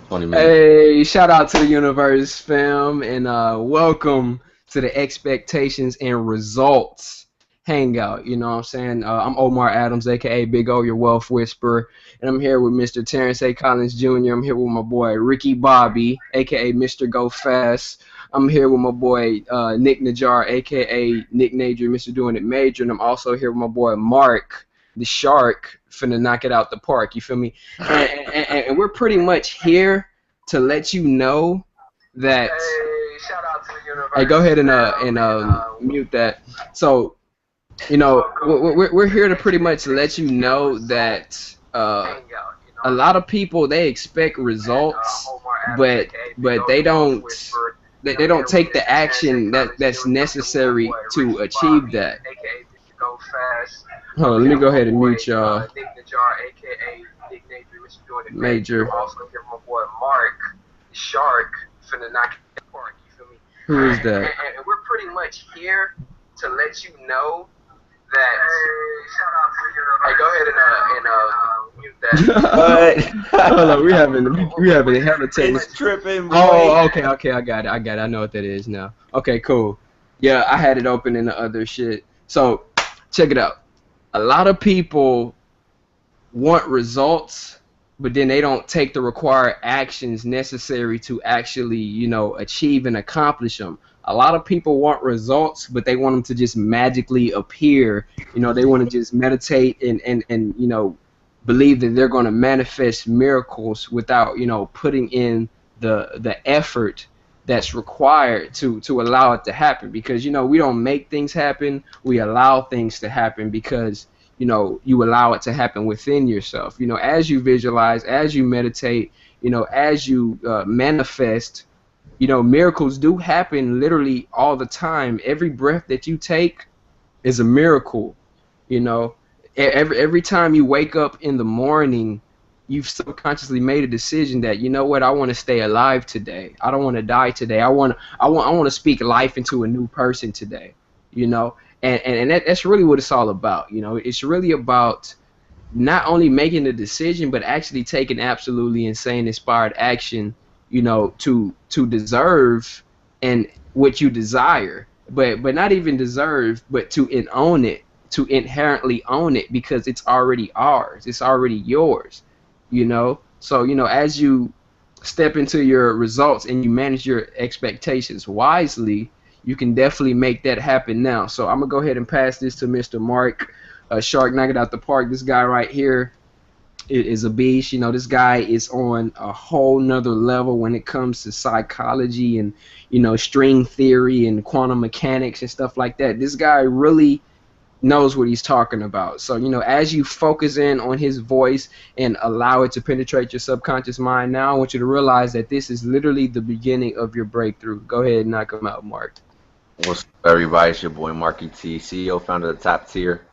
20 minutes. Hey, shout out to the universe, fam, and welcome to the Expectations and Results Hangout. You know what I'm saying? I'm Omar Adams, aka Big O, your wealth whisperer, and I'm here with Mr. Terrance A. Collins Jr. I'm here with my boy Ricky Bobby, aka Mr. Go Fast. I'm here with my boy Nick Najar, aka Nick Najer, Mr. Doing It Major, and I'm also here with my boy Mark, the Shark, finna knock it out the park. You feel me? And we're pretty much here to let you know that. Hey, shout out to the universe. Hey, go ahead and mute that. So we're here to pretty much let you know that a lot of people, they expect results, but they don't take the action that's necessary to achieve that. Hold on, let me go ahead and mute y'all. Nick Najar, aka Nick Najer, Mr. Doing It Major. Also here my boy Mark, the Shark, finna knock it out the park. You feel me? Who is that? And we're pretty much here to let you know that. Hey, shout out to the universe. Hey, go ahead and mute that. Hold on, we having a hell of a technical. It's tripping, boy. Oh, okay, I got it. I know what that is now. Okay, cool. Yeah, I had it open in the other shit. So, check it out. A lot of people want results, but then they don't take the required actions necessary to actually, achieve and accomplish them. A lot of people want results, but they want them to just magically appear. They want to just meditate and believe that they're going to manifest miracles without, putting in the effort that's required to allow it to happen. Because we don't make things happen, we allow things to happen because you allow it to happen within yourself. As you visualize, as you meditate, as you manifest, miracles do happen literally all the time. Every breath that you take is a miracle. Every time you wake up in the morning, you've subconsciously made a decision that, I want to stay alive today. I don't want to die today. I want to speak life into a new person today. And that's really what it's all about. It's really about not only making the decision, but actually taking absolutely insane inspired action, to deserve and what you desire, but not even deserve, but to own it, to inherently own it, because it's already ours. It's already yours. So as you step into your results and you manage your expectations wisely, you can definitely make that happen now. So I'm gonna go ahead and pass this to Mr. Mark, Shark, knock it out the park. This guy right here is a beast. This guy is on a whole nother level when it comes to psychology and string theory and quantum mechanics and stuff like that. This guy really knows what he's talking about. So, as you focus in on his voice and allow it to penetrate your subconscious mind, now I want you to realize that this is literally the beginning of your breakthrough. Go ahead and knock him out, Mark. What's up, everybody? It's your boy Marky T, CEO, founder of the Top Tier.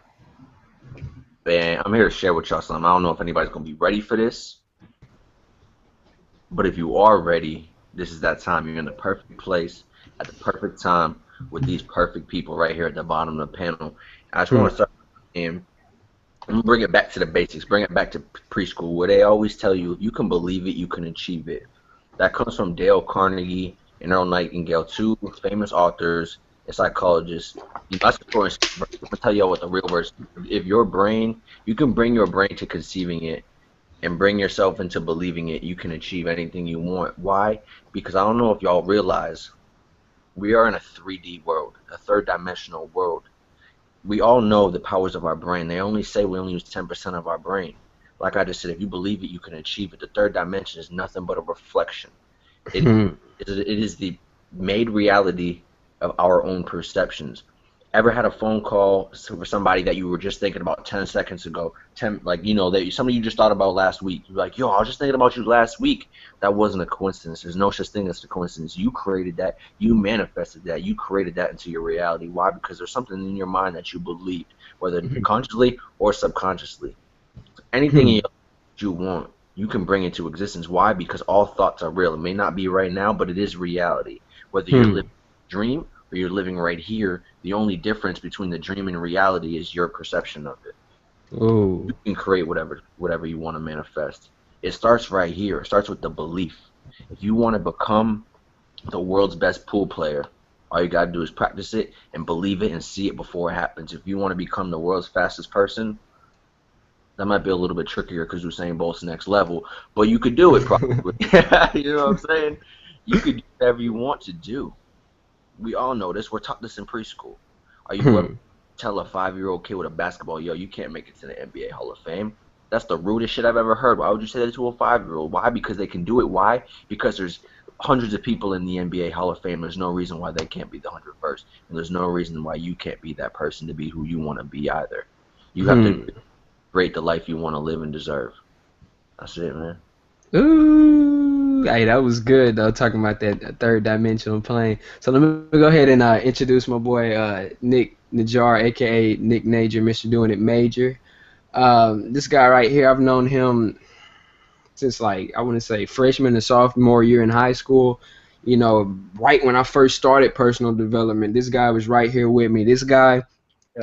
And I'm here to share with y'all something. I don't know if anybody's going to be ready for this, but if you are ready, this is that time. You're in the perfect place at the perfect time with these perfect people right here at the bottom of the panel. I just want to start, and I'm going to bring it back to the basics, bring it back to preschool, where they always tell you, if you can believe it, you can achieve it. That comes from Dale Carnegie and Earl Nightingale, two famous authors and psychologists. That's I'm going to tell you all what the real words. If your brain, you can bring your brain to conceiving it and bring yourself into believing it, you can achieve anything you want. Why? Because I don't know if y'all realize, we are in a 3D world, a third dimensional world. We all know the powers of our brain. They only say we only use 10% of our brain. Like I just said, if you believe it, you can achieve it. The third dimension is nothing but a reflection. It is the made reality of our own perceptions. Ever had a phone call for somebody that you were just thinking about 10 seconds ago? That somebody you just thought about last week. You're like, yo, I was just thinking about you last week. That wasn't a coincidence. There's no such thing as a coincidence. You created that. You manifested that. You created that into your reality. Why? Because there's something in your mind that you believed, whether consciously or subconsciously. Anything in your life you want, you can bring into existence. Why? Because all thoughts are real. It may not be right now, but it is reality. Whether you're living a dream or you're living right here, the only difference between the dream and reality is your perception of it. Oh. You can create whatever you want to manifest. It starts right here. It starts with the belief. If you want to become the world's best pool player, all you got to do is practice it and believe it and see it before it happens. If you want to become the world's fastest person, that might be a little bit trickier because Usain Bolt's next level, but you could do it probably. You know what I'm saying? You could do whatever you want to do. We all know this. We're taught this in preschool. Are you ever tell a 5-year-old kid with a basketball, yo, you can't make it to the NBA Hall of Fame? That's the rudest shit I've ever heard. Why would you say that to a 5-year-old? Why? Because they can do it. Why? Because there's hundreds of people in the NBA Hall of Fame. There's no reason why they can't be the 101st, and there's no reason why you can't be that person to be who you want to be either. You have to create the life you want to live and deserve. That's it, man. Ooh, hey, that was good though. Talking about that third dimensional plane. So let me go ahead and introduce my boy Nick Najjar, aka Nick Major, Mr. Doing It Major. This guy right here, I've known him since like I want to say freshman and sophomore year in high school. You know, right when I first started personal development, this guy was right here with me. This guy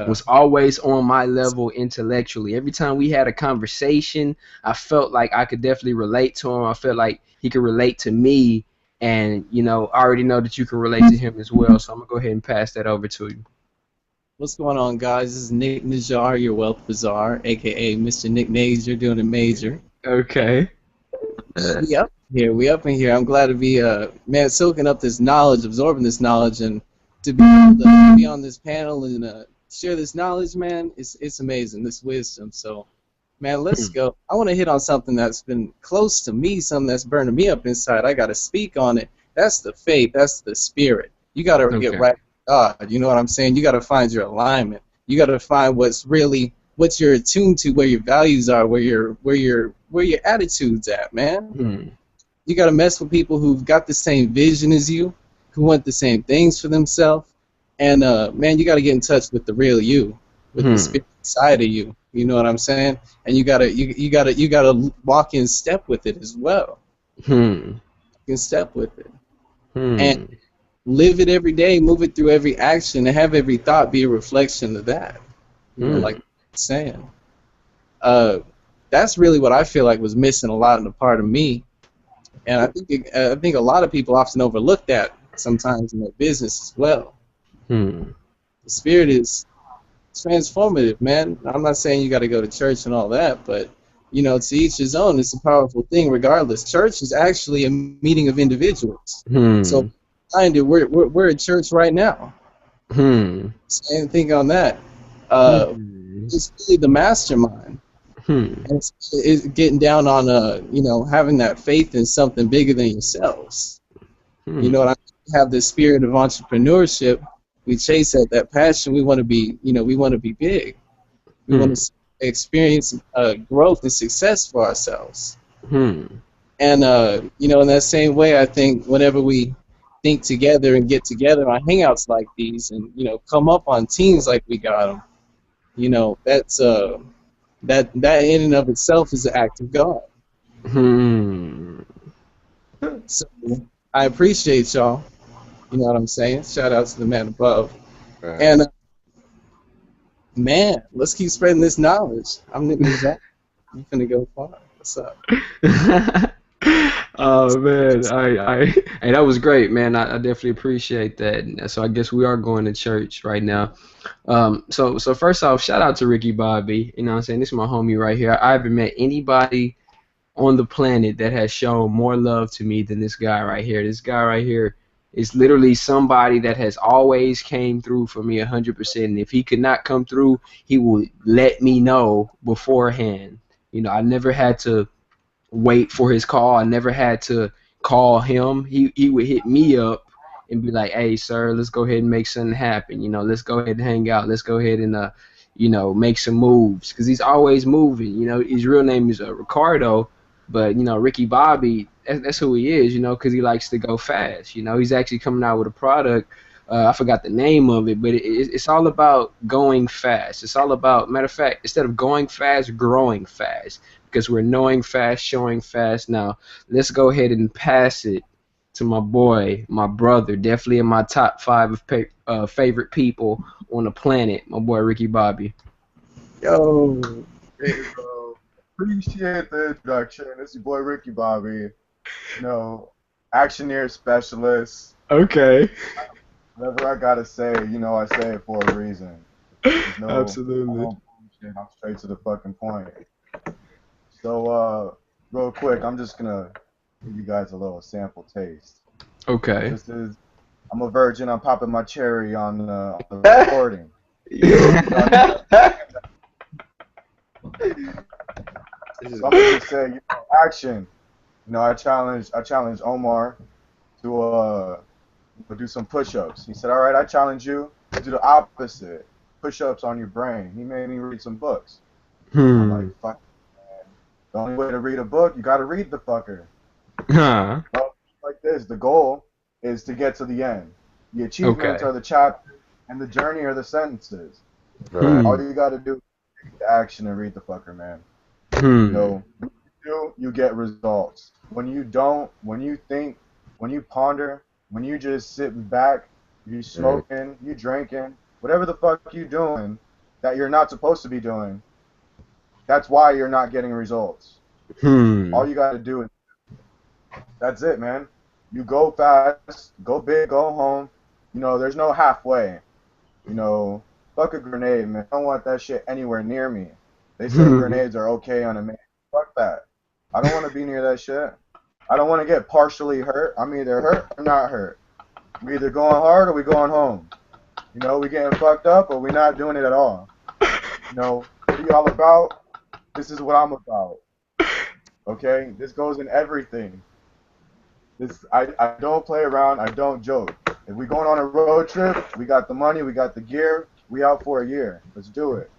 was always on my level intellectually. Every time we had a conversation, I felt like I could definitely relate to him. I felt like he could relate to me, and you know, I already know that you can relate to him as well. So I'm gonna go ahead and pass that over to you. What's going on, guys? This is Nick Najjar, your Wealth Bazaar, aka Mr. Nick Major, doing it major. Okay. We up in here. I'm glad to be man, soaking up this knowledge, absorbing this knowledge, and to be able to be on this panel and share this knowledge, man. It's amazing, this wisdom. So, man, let's go. I want to hit on something that's been close to me, something that's burning me up inside. I got to speak on it. That's the faith. That's the spirit. You got to get right with God. You know what I'm saying? You got to find your alignment. You got to find what you're attuned to, where your values are, where your attitude's at, man. You got to mess with people who've got the same vision as you, who want the same things for themselves. And man, you got to get in touch with the real you, with the spirit side of you. You know what I'm saying? And you gotta walk in step with it as well. In step with it, and live it every day, move it through every action, and have every thought be a reflection of that. You know, like I'm saying. That's really what I feel like was missing a lot in the part of me, and I think a lot of people often overlook that sometimes in their business as well. The spirit is transformative, man. I'm not saying you got to go to church and all that, but you know, to each his own. It's a powerful thing, regardless. Church is actually a meeting of individuals. So, we're at church right now. Same thing on that. It's really the mastermind, and it's getting down on you know, having that faith in something bigger than yourselves. You know what I mean? Have this spirit of entrepreneurship. We chase that passion. We want to be, you know, we want to be big. We want to experience growth and success for ourselves. And you know, in that same way, I think whenever we think together and get together on hangouts like these, and you know, come up on teams like we got them, you know, that's that in and of itself is an act of God. So I appreciate y'all. You know what I'm saying? Shout out to the man above. Right. And man, let's keep spreading this knowledge. I'm Nick Najjar. I'm finna go far. What's up? Oh man, hey, that was great, man. I definitely appreciate that. So I guess we are going to church right now. So first off, shout out to Ricky Bobby. You know what I'm saying? This is my homie right here. I haven't met anybody on the planet that has shown more love to me than this guy right here. This guy right here is literally somebody that has always came through for me 100%. And if he could not come through, he would let me know beforehand. You know, I never had to wait for his call. I never had to call him. He would hit me up and be like, "Hey, sir, let's go ahead and make something happen. You know, let's go ahead and hang out. Let's go ahead and you know, make some moves." Because he's always moving. You know, his real name is Ricardo, but you know, Ricky Bobby, that's who he is, you know, because he likes to go fast. You know, he's actually coming out with a product. I forgot the name of it, but it's all about going fast. It's all about, matter of fact, instead of going fast, growing fast, because we're knowing fast, showing fast. Now, let's go ahead and pass it to my boy, my brother, definitely in my top 5 of favorite people on the planet, my boy Ricky Bobby. Yo, hey bro. Appreciate the introduction. It's your boy Ricky Bobby. Actioneer specialist. Okay. Whatever I gotta say, I say it for a reason. Absolutely. I'm straight to the fucking point. So, real quick, I'm just gonna give you guys a little sample taste. Okay. I'm a virgin. I'm popping my cherry on the recording. So I'm gonna just say, action. I challenge Omar to do some push-ups. He said, "All right, I challenge you to do the opposite. Push-ups on your brain." He made me read some books. I'm like, fuck, man. The only way to read a book, you gotta read the fucker. Huh. Well, like this, the goal is to get to the end. The achievements are the chapters, and the journey are the sentences. All you gotta do is take the action and read the fucker, man. When you do, you get results. When you don't, when you think, when you ponder, when you just sitting back, you smoking, you drinking, whatever the fuck you doing that you're not supposed to be doing, that's why you're not getting results. All you gotta do is, that's it, man. You go fast, go big, go home. There's no halfway. Fuck a grenade, man. I don't want that shit anywhere near me. They say grenades are okay on a man. Fuck that. I don't want to be near that shit. I don't want to get partially hurt. I'm either hurt or not hurt. We either going hard or we going home. We getting fucked up or we not doing it at all. What are y'all about? This is what I'm about. Okay? This goes in everything. I don't play around. I don't joke. If we going on a road trip, we got the money, we got the gear, we out for a year. Let's do it.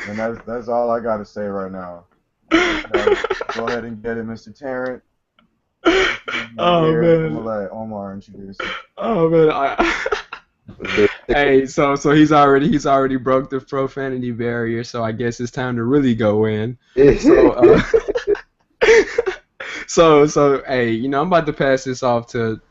And that's all I got to say right now. Go ahead and get it, Mr. Terrance. Oh, man. I'm going to let Omar introduce it. Oh, man. Hey, so he's already broke the profanity barrier, so I guess it's time to really go in. So hey, I'm about to pass this off to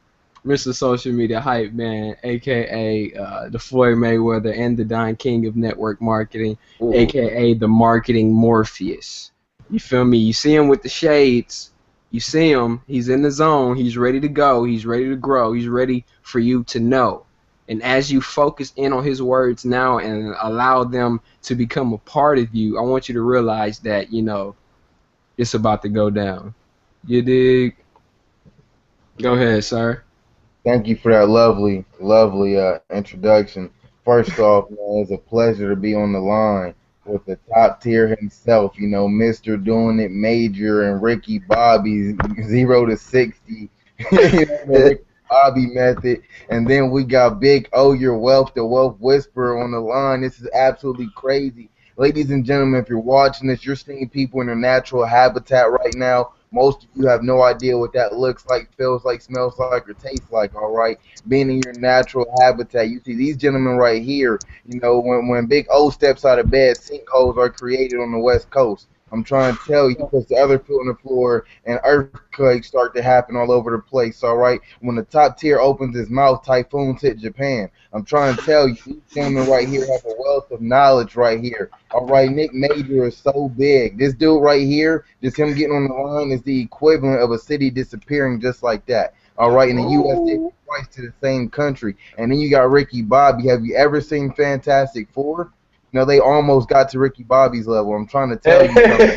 Mr. Social Media Hype Man, aka the Floyd Mayweather and the Don King of network marketing, aka the marketing Morpheus. You feel me? You see him with the shades. You see him. He's in the zone. He's ready to go. He's ready to grow. He's ready for you to know. And as you focus in on his words now and allow them to become a part of you, I want you to realize that, it's about to go down. You dig? Go ahead, sir. Thank you for that lovely introduction. First off, man, it's a pleasure to be on the line with the top tier himself, Mr. Doing It Major and Ricky Bobby, 0 to 60, Ricky Bobby method. And then we got Big O, Your Wealth, the Wealth Whisperer on the line. This is absolutely crazy. Ladies and gentlemen, if you're watching this, you're seeing people in their natural habitat right now. Most of you have no idea what that looks like, feels like, smells like, or tastes like, all right? Being in your natural habitat. You see these gentlemen right here, when Big O steps out of bed, sinkholes are created on the West Coast. I'm trying to tell you, because the other foot on the floor and earthquakes start to happen all over the place, all right? When the top tier opens his mouth, typhoons hit Japan. I'm trying to tell you, these gentlemen right here have a wealth of knowledge right here. All right, Nick Major is so big. This dude right here, just him getting on the line, is the equivalent of a city disappearing just like that. All right, in the U.S., they go twice to the same country. And then you got Ricky Bobby. Have you ever seen Fantastic Four? They almost got to Ricky Bobby's level. I'm trying to tell you something.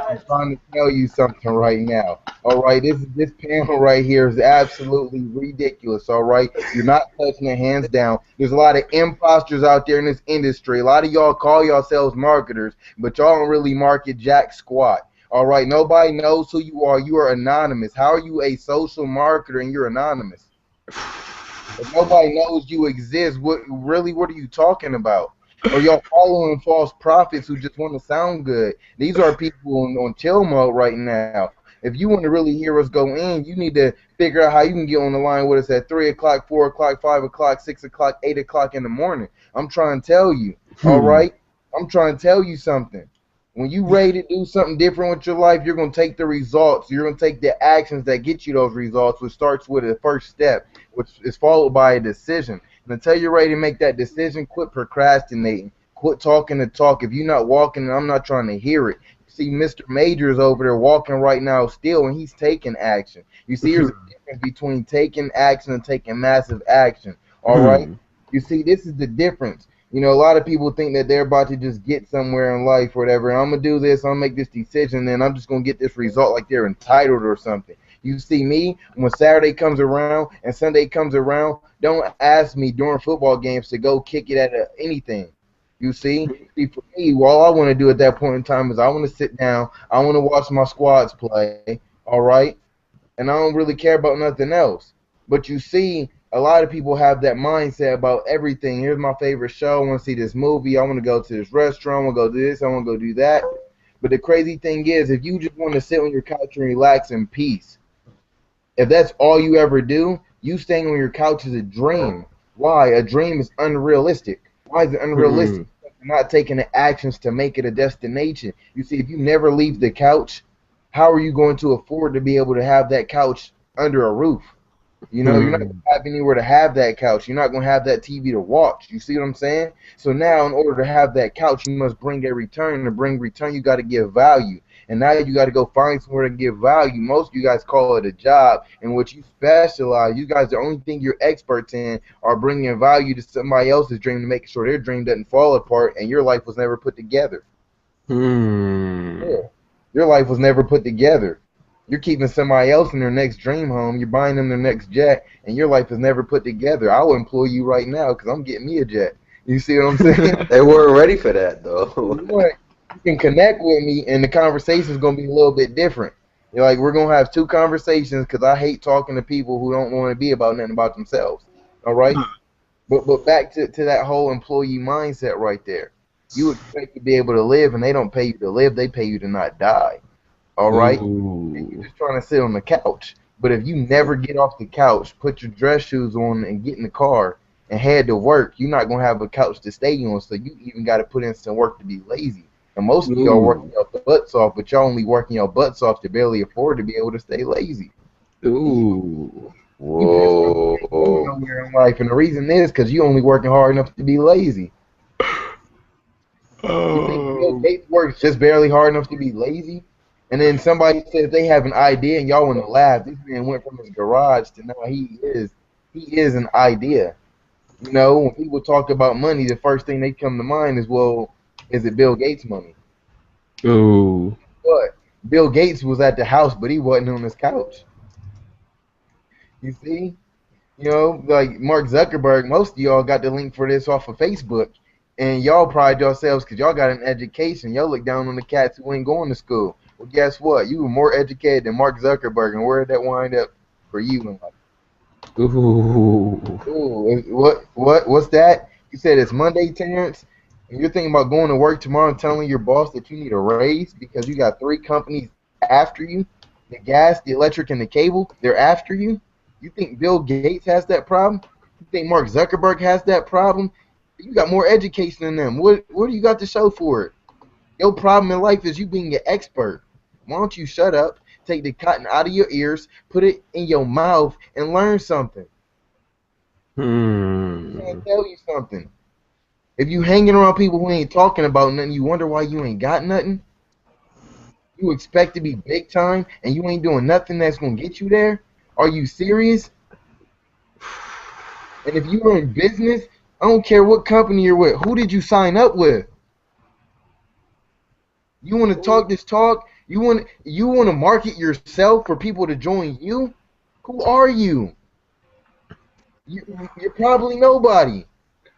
I'm trying to tell you something right now. All right, this panel right here is absolutely ridiculous. All right, you're not touching it, hands down. There's a lot of imposters out there in this industry. A lot of y'all call yourselves marketers, but y'all don't really market jack squat. All right, nobody knows who you are. You are anonymous. How are you a social marketer and you're anonymous? If nobody knows you exist, what are you talking about? Or y'all following false prophets who just want to sound good. These are people on chill mode right now. If you want to really hear us go in, you need to figure out how you can get on the line with us at 3 o'clock, 4 o'clock, 5 o'clock, 6 o'clock, 8 o'clock in the morning. I'm trying to tell you, all right? I'm trying to tell you something. When you ready to do something different with your life, you're going to take the results. You're going to take the actions that get you those results, which starts with a first step, which is followed by a decision. And until you're ready to make that decision, quit procrastinating. Quit talking the talk. If you're not walking, I'm not trying to hear it. See, Mr. Major is over there walking right now still, and he's taking action. You see, there's a difference between taking action and taking massive action. All right? You see, this is the difference. You know, a lot of people think that they're about to just get somewhere in life or whatever. And I'm going to do this, I'm going to make this decision, and I'm just going to get this result like they're entitled or something. You see me, when Saturday comes around and Sunday comes around, don't ask me during football games to go kick it at anything. You see, for me, all I want to do at that point in time is I want to sit down, I want to watch my squads play, all right? And I don't really care about nothing else. But you see, a lot of people have that mindset about everything. Here's my favorite show. I want to see this movie. I want to go to this restaurant. I want to go do this. I want to go do that. But the crazy thing is, if you just want to sit on your couch and relax in peace, if that's all you ever do, you staying on your couch is a dream. Why? A dream is unrealistic. Why is it unrealistic? You're not taking the actions to make it a destination. You see, if you never leave the couch, how are you going to afford to be able to have that couch under a roof? You know, you're not going to have anywhere to have that couch. You're not going to have that TV to watch. You see what I'm saying? So now, in order to have that couch, you must bring a return. To bring return, you got to give value. And now you got to go find somewhere to give value. Most of you guys call it a job in which you specialize. You guys, the only thing you're experts in are bringing value to somebody else's dream to make sure their dream doesn't fall apart and your life was never put together. Yeah. Your life was never put together. You're keeping somebody else in their next dream home. You're buying them their next jet, and your life is never put together. I will employ you right now because I'm getting me a jet. You see what I'm saying? They weren't ready for that, though. You can connect with me, and the conversation is going to be a little bit different. You're like, we're going to have two conversations because I hate talking to people who don't want to be about nothing about themselves. All right? But back to that whole employee mindset right there. You expect to be able to live, and they don't pay you to live. They pay you to not die. All right? And you're just trying to sit on the couch. But if you never get off the couch, put your dress shoes on, and get in the car and head to work, you're not going to have a couch to stay on. So you even got to put in some work to be lazy. And most of y'all working your butts off, but y'all only working your butts off to barely afford to be able to stay lazy. Ooh. Whoa. Nowhere in life. And the reason is because you only working hard enough to be lazy. You think Bill Gates works just barely hard enough to be lazy? And then somebody says they have an idea and y'all want to laugh. This man went from his garage to now he is an idea. You know, when people talk about money, the first thing they come to mind is, well, is it Bill Gates' money? Ooh. But Bill Gates was at the house, but he wasn't on his couch. You see? You know, like Mark Zuckerberg, most of y'all got the link for this off of Facebook. And y'all pride yourselves because y'all got an education. Y'all look down on the cats who ain't going to school. Well, guess what? You were more educated than Mark Zuckerberg, and where did that wind up for you in life? Ooh. What's that? You said it's Monday, Terrance, and you're thinking about going to work tomorrow and telling your boss that you need a raise because you got 3 companies after you, the gas, the electric, and the cable, they're after you? You think Bill Gates has that problem? You think Mark Zuckerberg has that problem? You got more education than them. What do you got to show for it? Your problem in life is you being an expert. Why don't you shut up, take the cotton out of your ears, put it in your mouth, and learn something? I'm trying to tell you something. If you hanging around people who ain't talking about nothing, you wonder why you ain't got nothing? You expect to be big time, and you ain't doing nothing that's going to get you there? Are you serious? And if you are in business, I don't care what company you're with. Who did you sign up with? You want to talk this talk? You want to market yourself for people to join you? Who are you? You're probably nobody.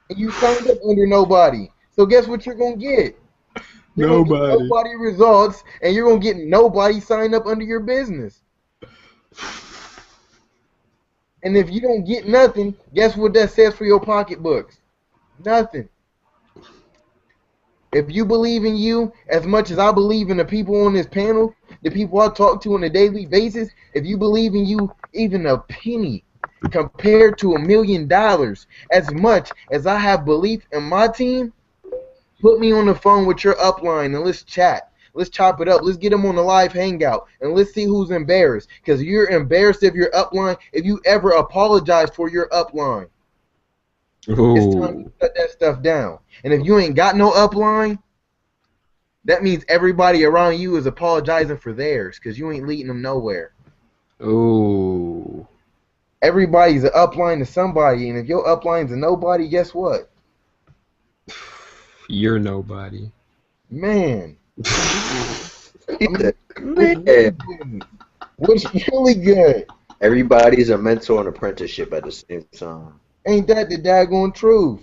And you signed up under nobody. So guess what you're going to get? Nobody. Nobody results, and you're going to get nobody signed up under your business. And if you don't get nothing, guess what that says for your pocketbooks? Nothing. If you believe in you as much as I believe in the people on this panel, the people I talk to on a daily basis, if you believe in you even a penny compared to $1 million, as much as I have belief in my team, put me on the phone with your upline and let's chat. Let's chop it up. Let's get them on the live hangout and let's see who's embarrassed. Because you're embarrassed of your upline if you ever apologize for your upline. Ooh. It's time to cut that stuff down. And if you ain't got no upline, that means everybody around you is apologizing for theirs because you ain't leading them nowhere. Ooh. Everybody's an upline to somebody, and if your upline's a nobody, guess what? You're nobody. Man. Man. What's really good? Everybody's a mentor and apprenticeship at the same time. Ain't that the daggone truth?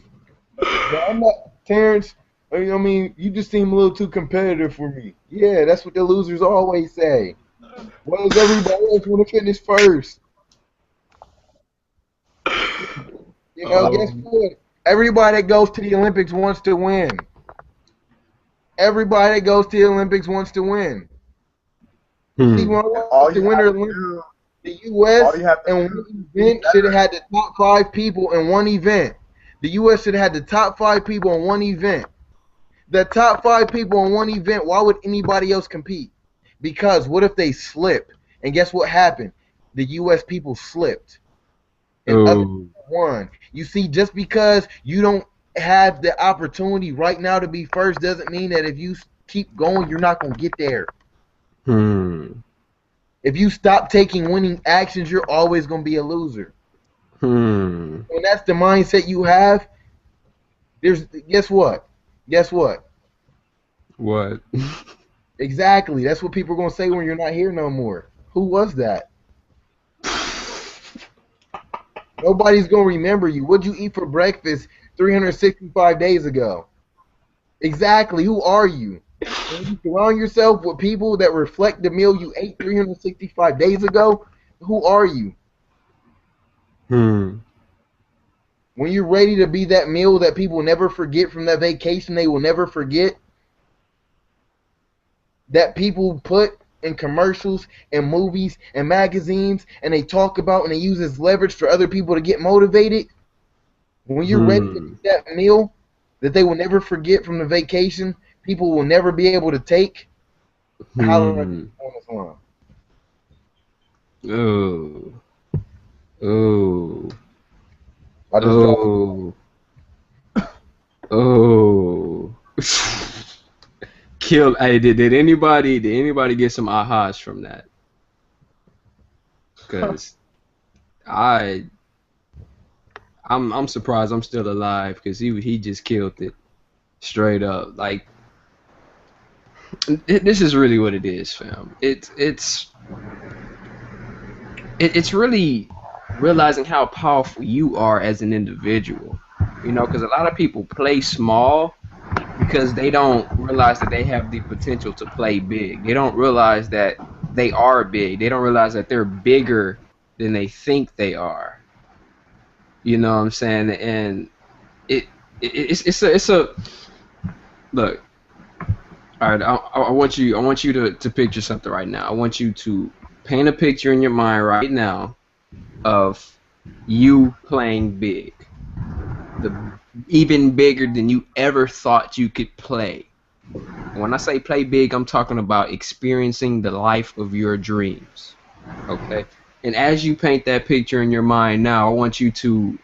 Now, I'm not, Terrance, I mean, you just seem a little too competitive for me. Yeah, that's what the losers always say. Why does everybody else want to finish first? You know, guess what? Everybody that goes to the Olympics wants to win. Everybody that goes to the Olympics wants to win. See, when I want to win the Olympics, the U.S. in one event should have had the top 5 people in one event. The U.S. should have had the top 5 people in one event. The top 5 people in one event, why would anybody else compete? Because what if they slip? And guess what happened? The U.S. people slipped. And others won. You see, just because you don't have the opportunity right now to be first doesn't mean that if you keep going, you're not going to get there. If you stop taking winning actions, you're always going to be a loser. When that's the mindset you have, guess what? Guess what? What? Exactly. That's what people are going to say when you're not here no more. Who was that? Nobody's going to remember you. What'd you eat for breakfast 365 days ago? Exactly. Who are you? When you surround yourself with people that reflect the meal you ate 365 days ago, who are you? When you're ready to be that meal that people never forget from that vacation they will never forget, that people put in commercials and movies and magazines and they talk about and they use as leverage for other people to get motivated, when you're ready to be that meal that they will never forget from the vacation, people will never be able to take, how long on this line? Kill. Hey, did anybody get some ahas from that? Because I'm surprised I'm still alive because he just killed it straight up. Like, this is really what it is, fam. It's really realizing how powerful you are as an individual. You know, because a lot of people play small because they don't realize that they have the potential to play big. They don't realize that they are big. They don't realize that they're bigger than they think they are. You know what I'm saying? And it's a look. All right, I want you to picture something right now. I want you to paint a picture in your mind right now of you playing big. Even bigger than you ever thought you could play. When I say play big, I'm talking about experiencing the life of your dreams. Okay? And as you paint that picture in your mind now, I want you to,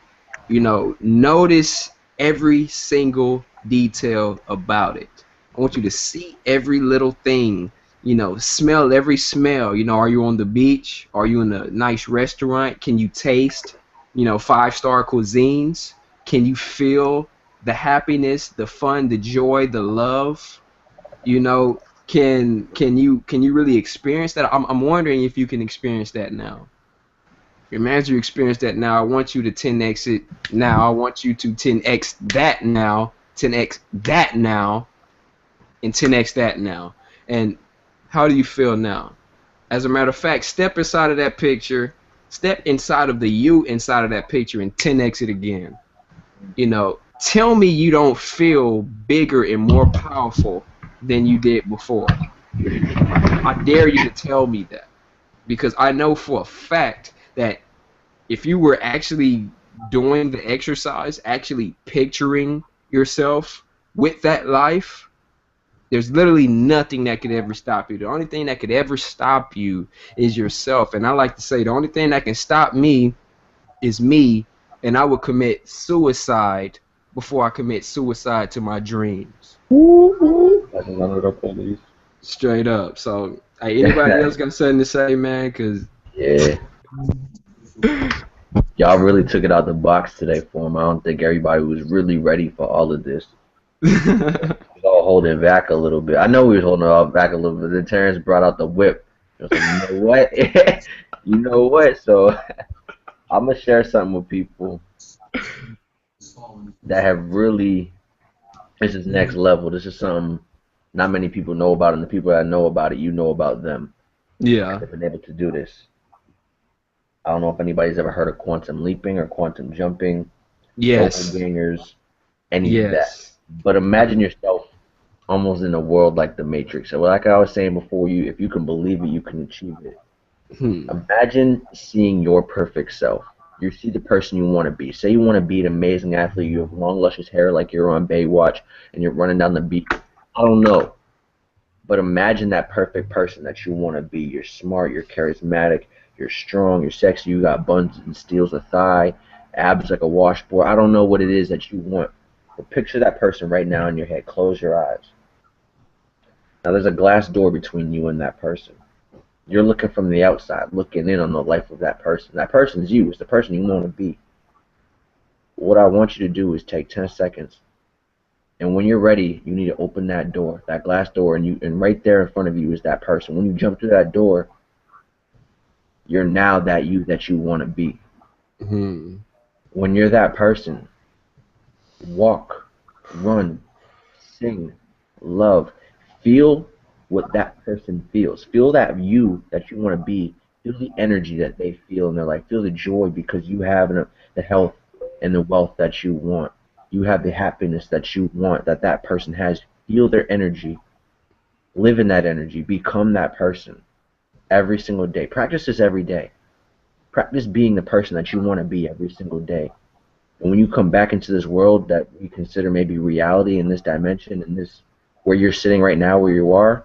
notice every single detail about it. I want you to see every little thing, smell every smell. Are you on the beach? Are you in a nice restaurant? Can you taste, 5-star cuisines? Can you feel the happiness, the fun, the joy, the love? Can you really experience that? I'm wondering if you can experience that now. Imagine you experience that now. I want you to 10x it now. I want you to 10x that now, 10x that now, and 10x that now. And how do you feel now? As a matter of fact, step inside of that picture, step inside of the you inside of that picture and 10x it again. Tell me you don't feel bigger and more powerful than you did before. I dare you to tell me that. Because I know for a fact that if you were actually doing the exercise, actually picturing yourself with that life, there's literally nothing that could ever stop you. The only thing that could ever stop you is yourself. And I like to say the only thing that can stop me is me and I would commit suicide before I commit suicide to my dreams. Like none of the police. Straight up. So, hey, anybody else got something to say, man? Cause yeah. Y'all really took it out the box today for him. I don't think everybody was really ready for all of this. We was all holding back a little bit. I know we was holding all back a little bit. Then Terrance brought out the whip. I was like, you know what? You know what? So I'm going to share something with people that have really, this is next level. This is something not many people know about, and the people that know about it, you know about them. Yeah. They've been able to do this. I don't know if anybody's ever heard of quantum leaping or quantum jumping. Yes. Doppelgangers, any of that. But imagine yourself almost in a world like the Matrix. So like I was saying before, if you can believe it, you can achieve it. Imagine seeing your perfect self. You see the person you want to be. Say you want to be an amazing athlete. You have long, luscious hair like you're on Baywatch, and you're running down the beach. I don't know. But imagine that perfect person that you want to be. You're smart, you're charismatic, you're strong, you're sexy, you got buns and steals a thigh, abs like a washboard. I don't know what it is that you want. But picture that person right now in your head. Close your eyes. Now there's a glass door between you and that person. You're looking from the outside, looking in on the life of that person. That person's you. It's the person you want to be. What I want you to do is take 10 seconds. And when you're ready, you need to open that door, that glass door, and right there in front of you is that person. When you jump through that door, you're now that you want to be. When you're that person, walk, run, sing, love, feel what that person feels. Feel that you want to be. Feel the energy that they feel in their life. Feel the joy because you have the health and the wealth that you want. You have the happiness that you want, that person has. Feel their energy. Live in that energy. Become that person every single day. Practice this every day. Practice being the person that you want to be every single day. And when you come back into this world that we consider maybe reality in this dimension, in this where you're sitting right now, where you are,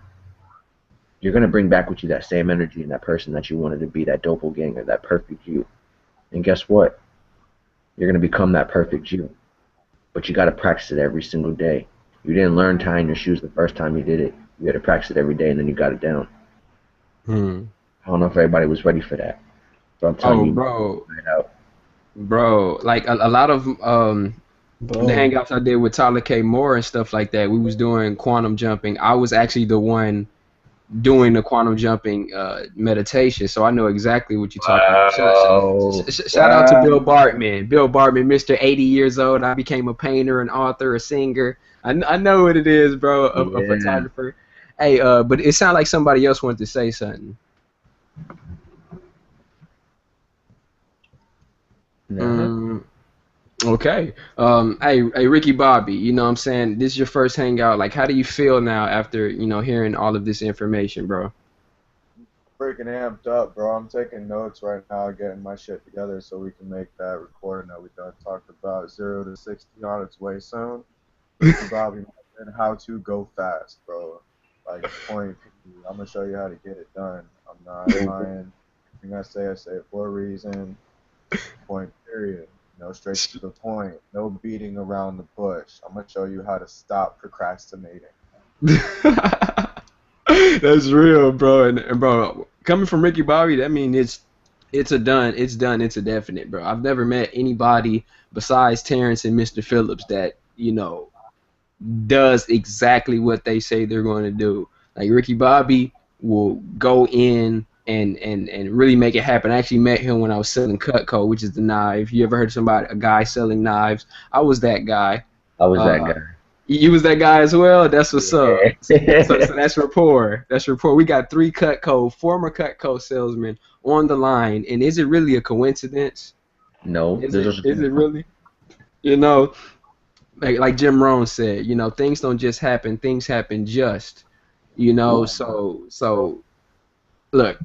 you're going to bring back with you that same energy and that person that you wanted to be, that doppelganger, that perfect you. And guess what? You're going to become that perfect you. But you got to practice it every single day. You didn't learn tying your shoes the first time you did it. You had to practice it every day, and then you got it down. I don't know if everybody was ready for that. So I'm telling you, bro, like a lot of the hangouts I did with Tyler K. Moore and stuff like that, we was doing quantum jumping. I was actually the one doing the quantum jumping meditation, so I know exactly what you're talking about. Shout out to Bill Bartman. Bill Bartman, Mr. 80 years old. I became a painter, an author, a singer. I know what it is, bro, a photographer. Hey, but it sounded like somebody else wanted to say something. Okay. Hey, Ricky Bobby, you know what I'm saying? This is your first hangout. Like, how do you feel now after, hearing all of this information, bro? Freaking amped up, bro. I'm taking notes right now, getting my shit together so we can make that recording that we done talked about 0 to 60 on its way soon. Ricky Bobby, and how to go fast, bro. Like, point. I'm going to show you how to get it done. I'm not lying. Everything I say it for a reason. Point, period. Straight to the point. No beating around the bush. I'm going to show you how to stop procrastinating. That's real, bro. And bro, coming from Ricky Bobby, that means it's a definite, bro. I've never met anybody besides Terrance and Mr. Phillips that, does exactly what they say they're going to do. Like Ricky Bobby will go in and really make it happen. I actually met him when I was selling Cutco, which is the knife. You ever heard of a guy selling knives? I was that guy. I was that guy. You was that guy as well? That's what's up. So that's rapport. That's rapport. We got 3 former Cutco salesmen on the line. And is it really a coincidence? No. Is it really? Like Jim Rohn said, things don't just happen. Things happen just. So look.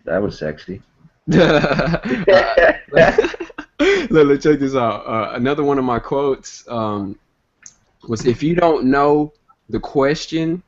That was sexy. Look, check this out. Another one of my quotes was, if you don't know the question,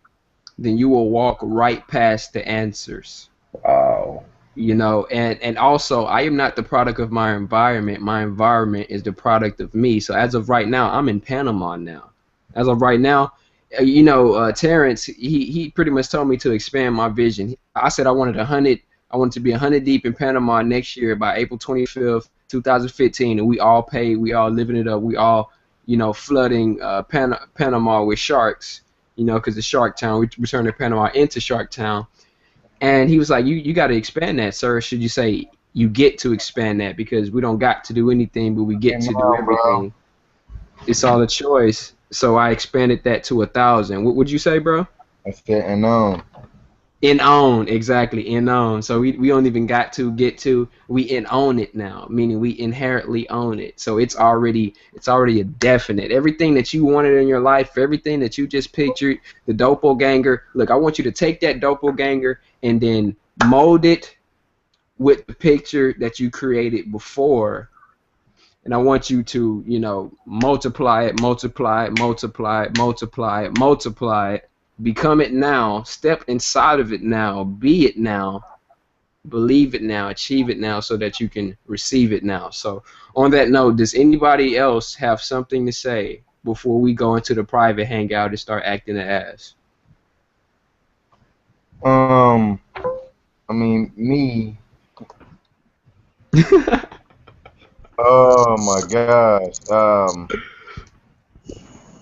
then you will walk right past the answers. Wow. You know, and also I am not the product of my environment. My environment is the product of me. So as of right now, I'm in Panama now. As of right now, you know, Terrance, he pretty much told me to expand my vision. I said I wanted 100. I wanted to be 100 deep in Panama next year by April 25th, 2015, and we all paid. We all living it up. We all, you know, flooding Panama with sharks. You know, because it's Shark Town. We turned Panama into Shark Town. And he was like, you got to expand that, sir. Should you say you get to expand that, because we don't got to do anything, but we get to do everything. It's all a choice. So I expanded that to 1,000. What would you say, bro? I said, and on. In own, exactly, in own. So we don't even got to get to, we in own it now, meaning we inherently own it. So it's already a definite. Everything that you wanted in your life, everything that you just pictured, the doppelganger. Look, I want you to take that doppelganger and then mold it with the picture that you created before. And I want you to, you know, multiply it, multiply it, multiply it, multiply it, multiply it. Become it now, step inside of it now, be it now, believe it now, achieve it now, so that you can receive it now. So on that note, does anybody else have something to say before we go into the private hangout and start acting the ass? I mean, me. Oh my gosh.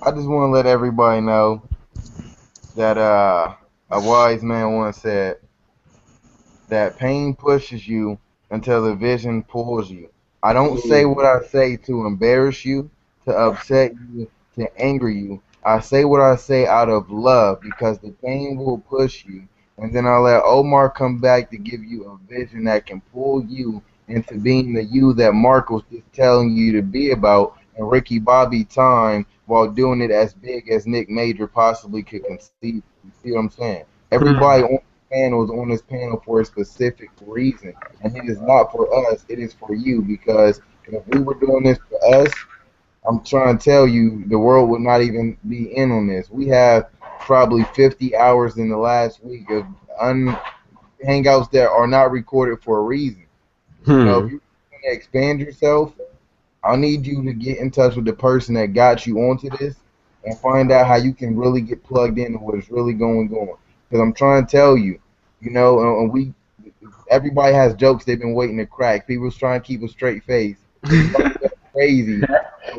I just want to let everybody know that a wise man once said that pain pushes you until the vision pulls you. I don't say what I say to embarrass you, to upset you, to anger you. I say what I say out of love, because the pain will push you. And then I'll let Omar come back to give you a vision that can pull you into being the you that Mark was just telling you to be about, and Ricky Bobby time, while doing it as big as Nick Major possibly could conceive. You see what I'm saying? Everybody on the panel is on this panel for a specific reason, and it is not for us, it is for you, because if we were doing this for us, I'm trying to tell you, the world would not even be in on this. We have probably 50 hours in the last week of hangouts that are not recorded for a reason. You know, if you want to expand yourself, I need you to get in touch with the person that got you onto this and find out how you can really get plugged into what is really going on. Because I'm trying to tell you, you know, and everybody has jokes they've been waiting to crack. People's trying to keep a straight face. That's crazy.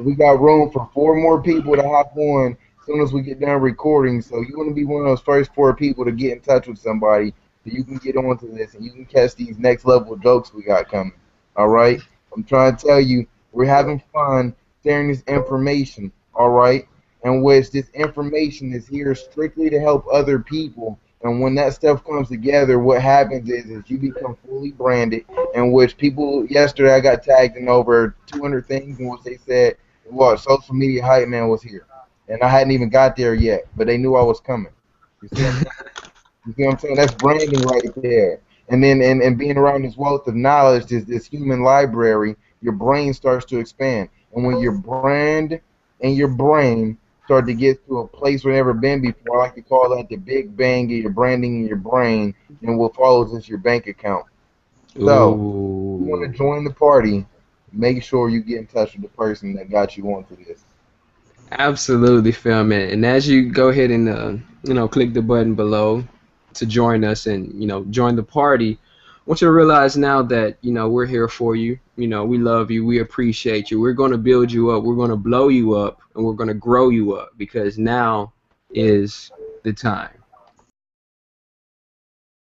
We got room for 4 more people to hop on as soon as we get done recording. So you want to be one of those first 4 people to get in touch with somebody so you can get onto this and you can catch these next level jokes we got coming. All right? I'm trying to tell you, we're having fun sharing this information, all right? In which this information is here strictly to help other people. And when that stuff comes together, what happens is you become fully branded, in which people, yesterday I got tagged in over 200 things in which they said, well, social media hype man was here. And I hadn't even got there yet, but they knew I was coming. You see what I'm saying? You see what I'm saying? That's branding right there. And then and being around this wealth of knowledge, this human library, your brain starts to expand. And when your brand and your brain start to get to a place where they've never been before, I like to call that the big bang of your branding in your brain, and what follows is your bank account. So, if you want to join the party, make sure you get in touch with the person that got you onto this. Absolutely, Phil, man. And as you go ahead and click the button below to join us and join the party, I want you to realize now that we're here for you. We love you. We appreciate you. We're going to build you up. We're going to blow you up, and we're going to grow you up, because now is the time.